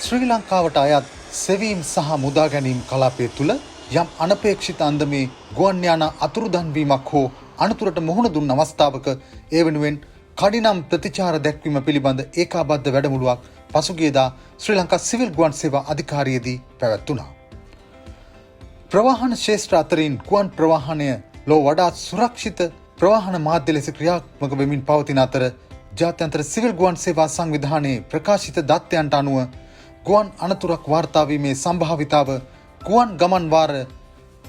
ශ්‍රී ලංකාවට අයත් සෙවීම් සහ මුදා ගැනීම් කලාපය තුළ යම් අනපේක්ෂිත අන්දමේ ගුවන් යාන අතුරුදන් වීමක් හෝ අනතුරට මුහුණ දුන් අවස්ථාවක ඒ වෙනුවෙන් කඩිනම් ප්‍රතිචාර දැක්වීම පිළිබඳ ඒකාබද්ධ වැඩමුළුවක් පසුගියදා ශ්‍රී ලංකා සිවිල් ගුවන් සේවා අධිකාරියේදී පැවැත්වුණා. ප්‍රවාහන ක්ෂේත්‍ර අතරින් ගුවන් ප්‍රවාහනය ලෝ වඩාත් සුරක්ෂිත ප්‍රවාහන මාධ්‍ය ලෙස ක්‍රියාත්මක වෙමින් පවතින අතර ජාත්‍යන්තර සිවිල් ගුවන් සේවා සංවිධානයේ ප්‍රකාශිත දත්තයන්ට අනුව ගුවන් අනතුරක් වාර්තා වීමේ සම්භාවිතාව ගුවන් ගමන් වාර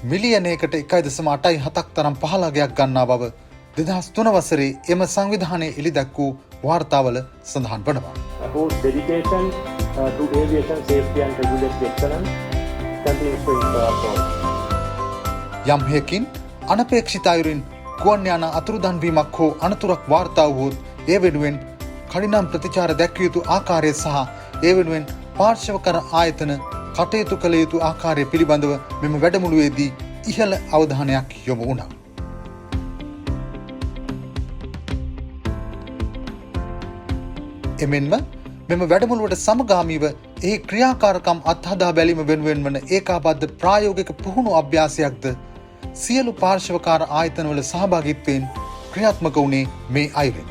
මිලියනයකට 1.87ක් තරම් පහළගයක් ගන්නා බව 2003 වසරේ එම සංවිධානයේ එළිදැක් වූ වාර්තාවල සඳහන් වනවා. About dedication to aviation safety and regulatory excellence continues to improve. යම් හේකින් අනපේක්ෂිත අයුරින් ගුවන් යාන අතුරුදන් වීමක් හෝ අනතුරක් වාර්තා වුවොත් ඒ වෙනුවෙන් කඩිනම් ප්‍රතිචාර දැක්විය යුතු ආකාරය සහ ඒ වෙනුවෙන් පාර්ශවකර ආයතන කටයුතු කළ යුතු ආකාරය පිළිබඳව මෙම වැඩමුළුවේදී ඉහළ අවධානයක් යොමු වුණා. එමෙන්ම මෙම වැඩමුළුවට සමගාමීව එහි ක්‍රියාකාරකම් අත්හදා බැලීම වෙනුවෙන් වන ඒකාබද්ධ ප්‍රායෝගික පුහුණු අභ්‍යාසයක්ද සියලු පාර්ශවකාර ආයතනවල සහභාගීත්වයෙන් ක්‍රියාත්මක වුණේ මේ අයුරින්.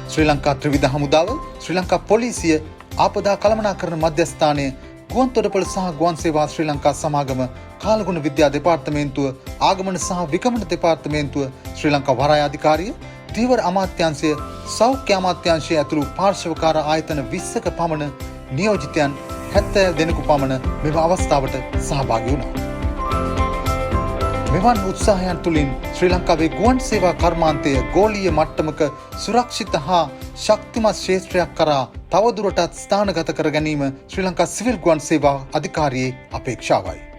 ශ්‍රී ලංකා ත්‍රිවිධ හමුදාව, ශ්‍රී ලංකා පොලිසිය, ආපදා කළමනාකරණ මධ්‍යස්ථානය, ගුවන් තොටුපළ සහ ගුවන් සේවා ශ්‍රී ලංකා සමාගම, කාලගුණ විද්‍යා දෙපාර්තමේන්තුව, ආගමන සහ විගමන දෙපාර්තමේන්තුව, ශ්‍රී ලංකා වරාය අධිකාරිය, ධීවර අමාත්‍යාංශය, සෞඛ්‍ය අමාත්‍යාංශය ඇතුළු පාර්ශවකාර ආයතන 20ක පමණ නියෝජිතයන් 70 දෙනෙකු පමණ මෙම අවස්ථාවට සහභාගී වුණා. මෙවන් උත්සාහයන් තුළින් ශ්‍රී ලංකාවේ ගුවන් සේවා කර්මාන්තය ගෝලීය මට්ටමක සුරක්ෂිත හා ශක්තිමත් ක්ෂේත්‍රයක් කරා තවදුරටත් ස්ථානගත කර ගැනීම ශ්‍රී ලංකා සිවිල් ගුවන් සේවා අධිකාරියේ අපේක්ෂාවයි.